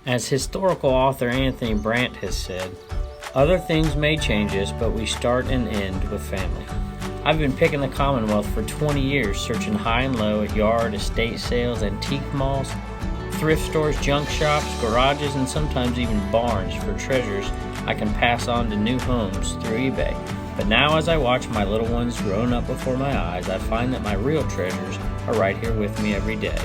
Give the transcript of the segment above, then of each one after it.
As historical author Anthony Brandt has said, other things may change us, but we start and end with family. I've been picking the Commonwealth for 20 years, searching high and low at yard, estate sales, antique malls, thrift stores, junk shops, garages, and sometimes even barns for treasures I can pass on to new homes through eBay. But now as I watch my little ones growing up before my eyes, I find that my real treasures are right here with me every day.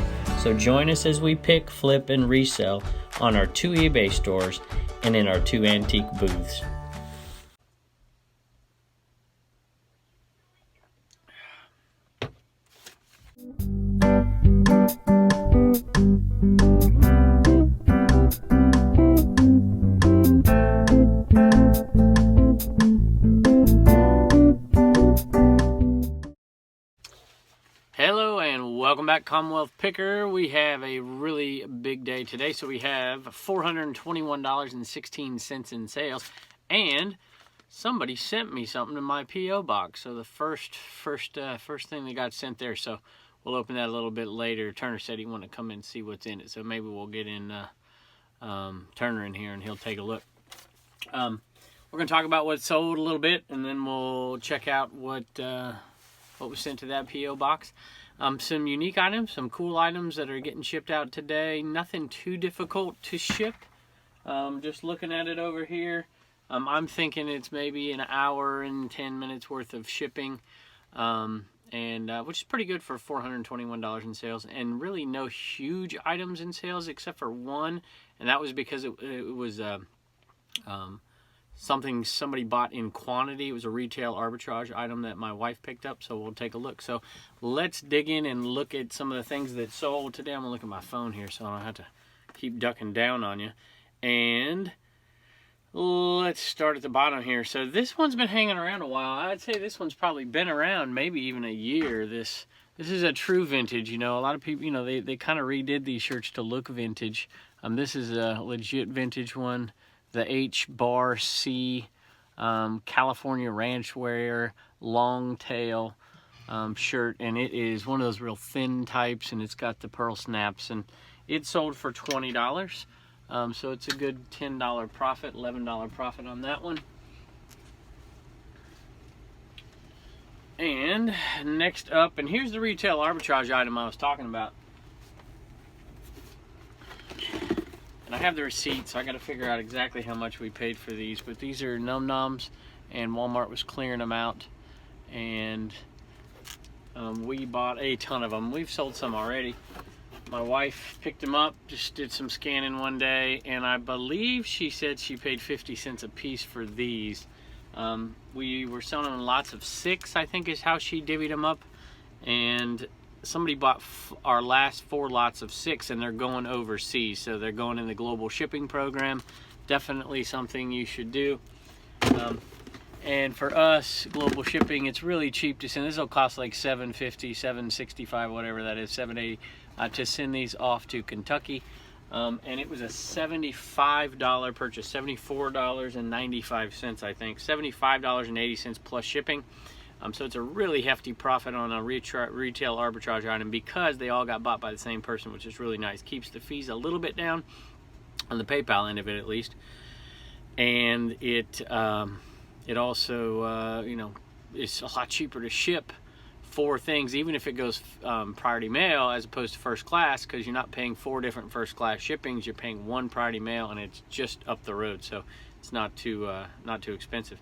So join us as we pick, flip, and resell on our 2 eBay stores and in our 2 antique booths. Hello and welcome back, Commonwealth Picker. We have a really big day today. So we have $421.16 in sales, and somebody sent me something in my P.O. box. So the first thing that got sent there. So we'll open that a little bit later. Turner said he wanted to come in and see what's in it. So maybe we'll get in Turner in here and he'll take a look. We're going to talk about what sold a little bit, and then we'll check out what was sent to that P.O. box. Some unique items, some cool items that are getting shipped out today. Nothing too difficult to ship. Just looking at it over here, I'm thinking it's maybe an hour and 10 minutes worth of shipping, which is pretty good for $421 in sales, and really no huge items in sales except for one, and that was because it was something somebody bought in quantity. It was a retail arbitrage item that my wife picked up, so we'll take a look. So let's dig in and look at some of the things that sold today. I'm gonna look at my phone here so I don't have to keep ducking down on you. And let's start at the bottom here. So this one's been hanging around a while. I'd say this one's probably been around maybe even a year. This is a true vintage. You know, a lot of people, you know, they kind of redid these shirts to look vintage. This is a legit vintage one. The H-Bar C California Ranch Wear long tail shirt, and it is one of those real thin types, and it's got the pearl snaps, and it sold for $20. So it's a good $10 profit, $11 profit on that one. And next up, and here's the retail arbitrage item I was talking about. And I have the receipt, so I got to figure out exactly how much we paid for these. But these are Num Noms, and Walmart was clearing them out. And we bought a ton of them. We've sold some already. My wife picked them up, just did some scanning one day, and I believe she said she paid 50 cents a piece for these. We were selling them in lots of 6, I think is how she divvied them up. And somebody bought our last 4 lots of 6, and they're going overseas, so they're going in the global shipping program. Definitely something you should do. And for us, global shipping, it's really cheap to send. This will cost like $7.50, $7.65, whatever that is, $7.80 to send these off to Kentucky. And it was a $75 purchase, $74.95, I think, $75.80 plus shipping. So it's a really hefty profit on a retail arbitrage item because they all got bought by the same person, which is really nice. Keeps the fees a little bit down on the PayPal end of it, at least. And it also, you know, it's a lot cheaper to ship 4 things, even if it goes priority mail as opposed to first class, because you're not paying 4 different first class shippings. You're paying 1 priority mail, and it's just up the road, so it's not too expensive.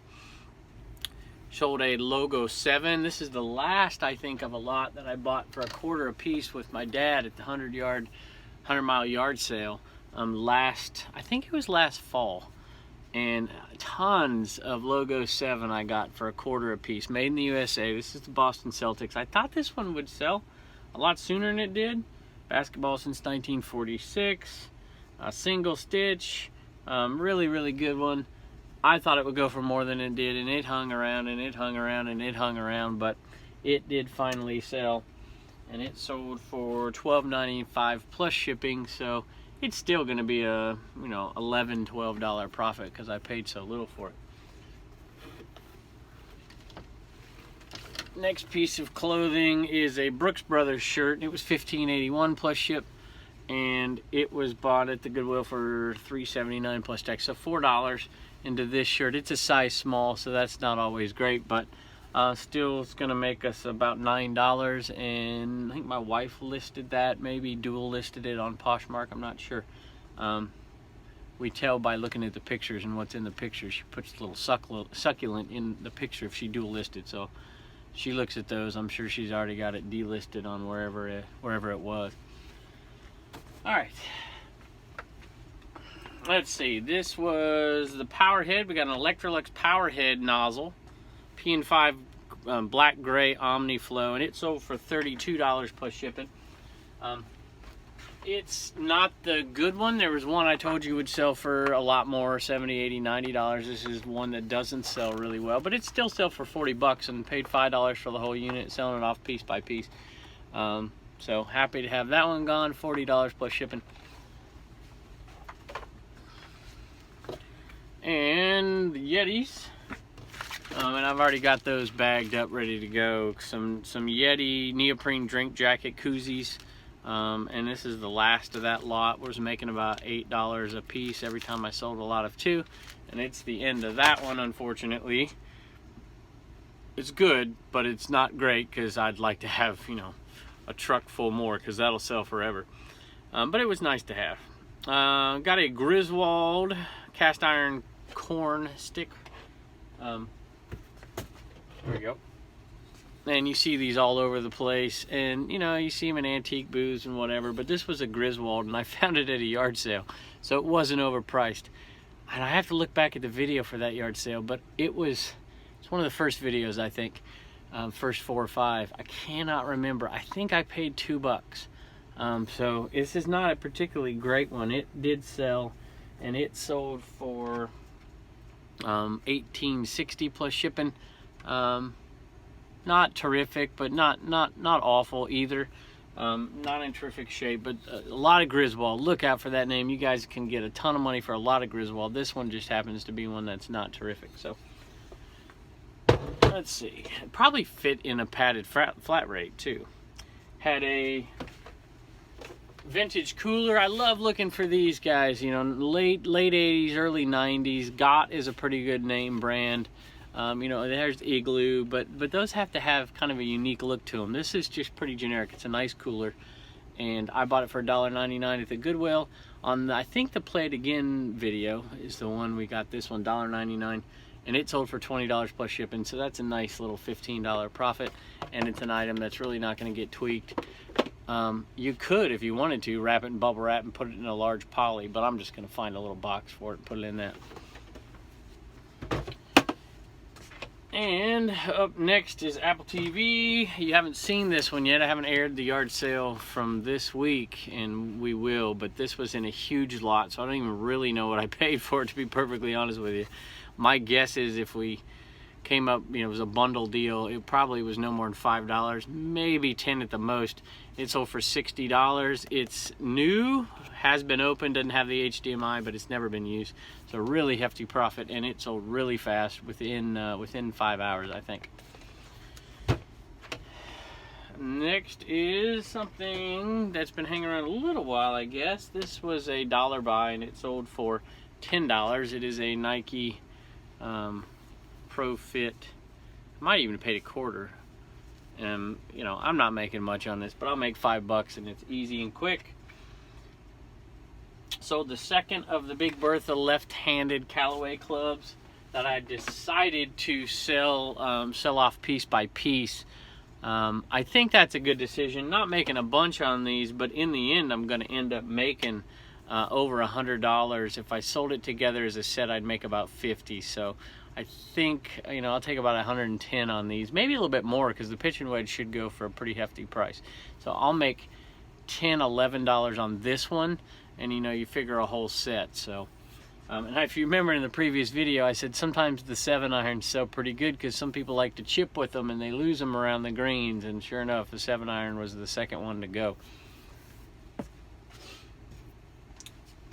Sold a Logo 7. This is the last, I think, of a lot that I bought for $1/4 a piece with my dad at the 100-mile yard sale I think it was last fall. And tons of Logo 7 I got for $1/4 a piece. Made in the USA. This is the Boston Celtics. I thought this one would sell a lot sooner than it did. Basketball since 1946. Single stitch. Really, really good one. I thought it would go for more than it did, and it hung around, and it hung around, and it hung around, but it did finally sell, and it sold for $12.95 plus shipping, so it's still going to be a, you know, $11, $12 profit because I paid so little for it. Next piece of clothing is a Brooks Brothers shirt. It was $15.81 plus ship, and it was bought at the Goodwill for $3.79 plus tax, so $4 into this shirt. It's a size small, so that's not always great, but still it's gonna make us about $9, and I think my wife listed that, maybe dual listed it on Poshmark, I'm not sure. We tell by looking at the pictures and what's in the picture. She puts a little succulent in the picture if she dual listed, so she looks at those. I'm sure she's already got it delisted on wherever it was. All right, let's see, this was the Powerhead. We got an Electrolux Powerhead nozzle, P&5 black gray Omni Flow, and it sold for $32 plus shipping. It's not the good one. There was one I told you would sell for a lot more, $70, $80, $90. This is one that doesn't sell really well, but it still sells for $40 and paid $5 for the whole unit, selling it off piece by piece. So happy to have that one gone, $40 plus shipping. And the Yetis, and I've already got those bagged up, ready to go. Some Yeti neoprene drink jacket koozies. And this is the last of that lot. Was making about $8 a piece every time I sold a lot of two, and it's the end of that one, unfortunately. It's good, but it's not great, because I'd like to have, you know, a truck full more, because that'll sell forever. But it was nice to have. Got a Griswold cast iron corn stick. There we go. And you see these all over the place, and you know, you see them in antique booths and whatever, but this was a Griswold, and I found it at a yard sale, so it wasn't overpriced. And I have to look back at the video for that yard sale, but it's one of the first videos, I think, first 4 or 5. I cannot remember. I think I paid $2. So this is not a particularly great one. It did sell, and it sold for $18.60 plus shipping. Not terrific, but not awful either. Not in terrific shape, but a lot of Griswold. Look out for that name. You guys can get a ton of money for a lot of Griswold. This one just happens to be one that's not terrific. So let's see. It probably fit in a padded flat rate too. Had a vintage cooler. I love looking for these guys. You know, late 80s, early 90s. Gott is a pretty good name brand. You know, there's Igloo, but those have to have kind of a unique look to them. This is just pretty generic. It's a nice cooler, and I bought it for $1.99 at the Goodwill. On the, I think the Play It Again video is the one we got. This one, $1.99, and it sold for $20 plus shipping. So that's a nice little $15 profit, and it's an item that's really not going to get tweaked. You could, if you wanted to, wrap it in bubble wrap and put it in a large poly, but I'm just going to find a little box for it and put it in that. And up next is Apple TV. You haven't seen this one yet. I haven't aired the yard sale from this week, and we will, but this was in a huge lot, so I don't even really know what I paid for it, to be perfectly honest with you. My guess is if we came up, you know, it was a bundle deal, it probably was no more than $5, maybe $10 at the most. It sold for $60. It's new, has been opened, doesn't have the HDMI, but it's never been used. So really hefty profit, and it sold really fast within 5 hours, I think. Next is something that's been hanging around a little while, I guess. This was a dollar buy, and it sold for $10. It is a Nike Pro Fit. I might even have paid a quarter. You know, I'm not making much on this, but I'll make $5, and it's easy and quick. Sold the second of the Big Bertha left-handed Callaway clubs that I decided to sell off piece by piece. I think that's a good decision. Not making a bunch on these, but in the end, I'm going to end up making over $100. If I sold it together as a set, I'd make about $50. So I think, you know, I'll take about 110 on these, maybe a little bit more, because the pitching wedge should go for a pretty hefty price. So I'll make $10, $11 on this one, and you know, you figure a whole set. So and if you remember in the previous video, I said sometimes the 7-irons sell pretty good because some people like to chip with them and they lose them around the greens, and sure enough, the 7-iron was the second one to go.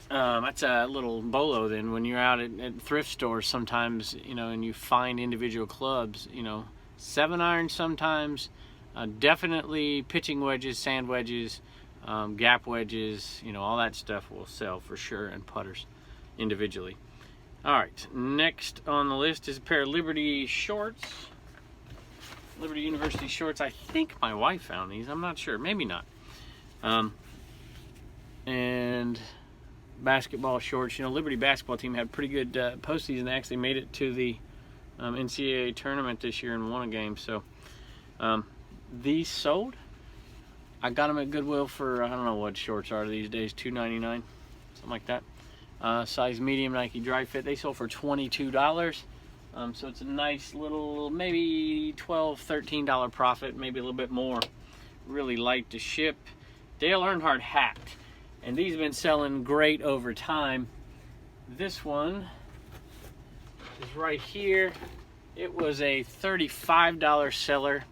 That's a little bolo then. When you're out at thrift stores sometimes, you know, and you find individual clubs, you know, 7-iron sometimes, definitely pitching wedges, sand wedges, gap wedges, you know, all that stuff will sell for sure, and putters individually. All right, next on the list is a pair of Liberty shorts. Liberty University shorts. I think my wife found these. I'm not sure. Maybe not. And basketball shorts. You know, Liberty basketball team had pretty good postseason. They actually made it to the NCAA tournament this year and won a game. So these sold. I got them at Goodwill for, I don't know what shorts are these days, $2.99, something like that. Size medium Nike dry fit. They sold for $22. So it's a nice little, maybe $12, $13 profit, maybe a little bit more. Really light to ship. Dale Earnhardt hat. And these have been selling great over time. This one is right here. It was a $35 seller.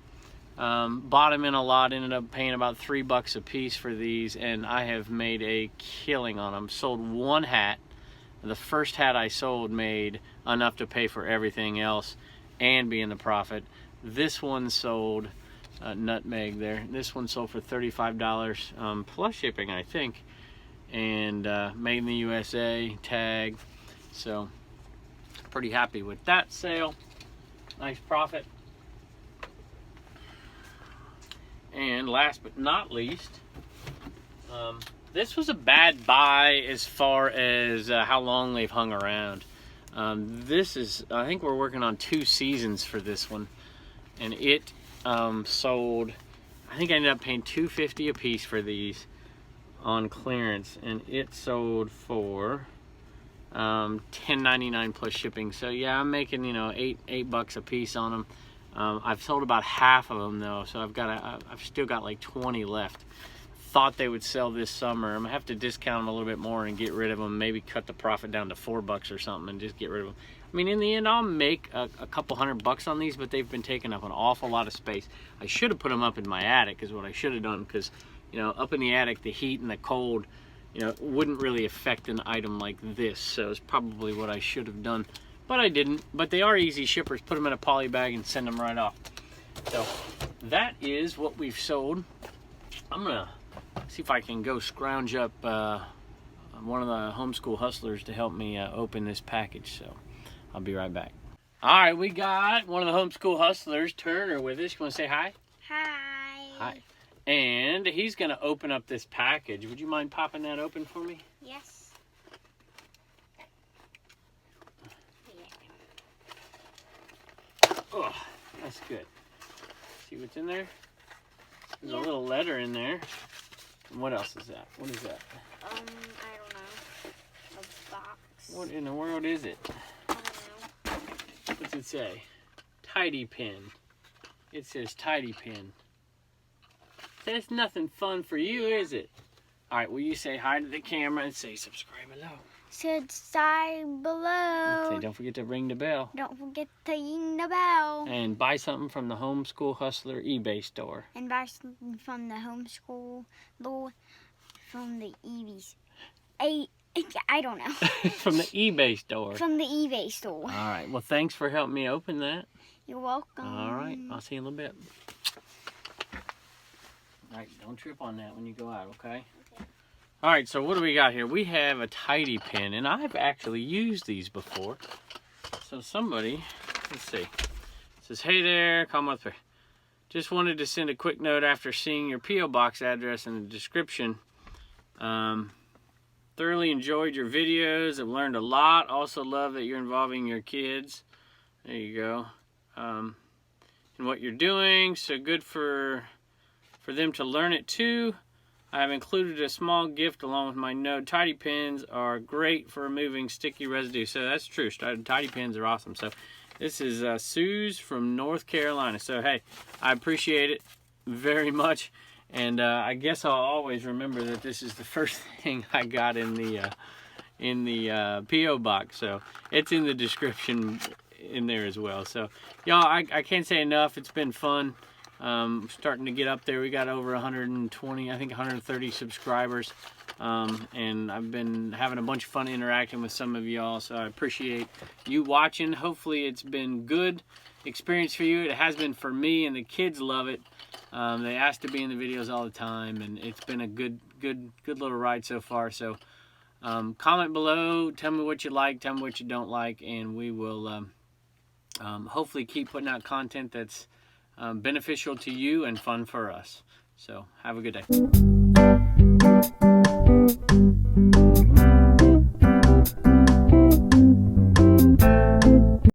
Bought them in a lot, ended up paying about $3 a piece for these, and I have made a killing on them. Sold one hat. The first hat I sold made enough to pay for everything else and be in the profit. This one sold, nutmeg there, this one sold for $35 plus shipping, I think, and made in the USA, tag. So pretty happy with that sale. Nice profit. And last but not least, this was a bad buy as far as how long they've hung around. This is, I think we're working on 2 seasons for this one, and it sold, I think I ended up paying $2.50 a piece for these on clearance, and it sold for $10.99 plus shipping. So yeah, I'm making, you know, $8 a piece on them. I've sold about half of them though, so I've still got like 20 left. Thought they would sell this summer. I'm gonna have to discount them a little bit more and get rid of them. Maybe cut the profit down to $4 or something and just get rid of them. I mean, in the end, I'll make a couple $100 on these, but they've been taking up an awful lot of space. I should have put them up in my attic, is what I should have done, because, you know, up in the attic, the heat and the cold, you know, wouldn't really affect an item like this. So it's probably what I should have done. But I didn't. But they are easy shippers. Put them in a poly bag and send them right off. So that is what we've sold. I'm going to see if I can go scrounge up one of the Homeschool Hustlers to help me open this package. So I'll be right back. All right, we got one of the Homeschool Hustlers, Turner, with us. You want to say hi? Hi. Hi. And he's going to open up this package. Would you mind popping that open for me? Yes. Oh, that's good. See what's in there? There's a little letter in there. And what else is that? What is that? I don't know. A box. What in the world is it? I don't know. What's it say? Tidy pin. It says tidy pin. That's nothing fun for you, is it? All right, will you say hi to the camera and say subscribe below? Subscribe below. Say don't forget to ring the bell. Don't forget to ring the bell. And buy something from the Homeschool Hustler eBay store. And buy something from the Homeschool, from the eBay. I don't know. From the eBay store. From the eBay store. All right. Well, thanks for helping me open that. You're welcome. All right. I'll see you in a little bit. All right. Don't trip on that when you go out, okay? Okay. All right. So what do we got here? We have a tidy pin, and I've actually used these before. So somebody, let's see. It says, hey there, Commonwealth Picker. Just wanted to send a quick note after seeing your P.O. Box address in the description. Thoroughly enjoyed your videos. I've learned a lot. Also love that you're involving your kids. There you go. And what you're doing. So good for them to learn it too. I have included a small gift along with my note. Tidy pins are great for removing sticky residue. So that's true. Tidy pins are awesome. So this is Sue's from North Carolina. So hey, I appreciate it very much. And I guess I'll always remember that this is the first thing I got in the P.O. box. So it's in the description in there as well. So y'all, I can't say enough. It's been fun. Starting to get up there. We got over 120, I think 130 subscribers. And I've been having a bunch of fun interacting with some of y'all, so I appreciate you watching. Hopefully it's been good experience for you. It has been for me, and the kids love it. They ask to be in the videos all the time, and it's been a good little ride so far. So comment below, tell me what you like, tell me what you don't like, and we will hopefully keep putting out content that's beneficial to you and fun for us. So have a good day.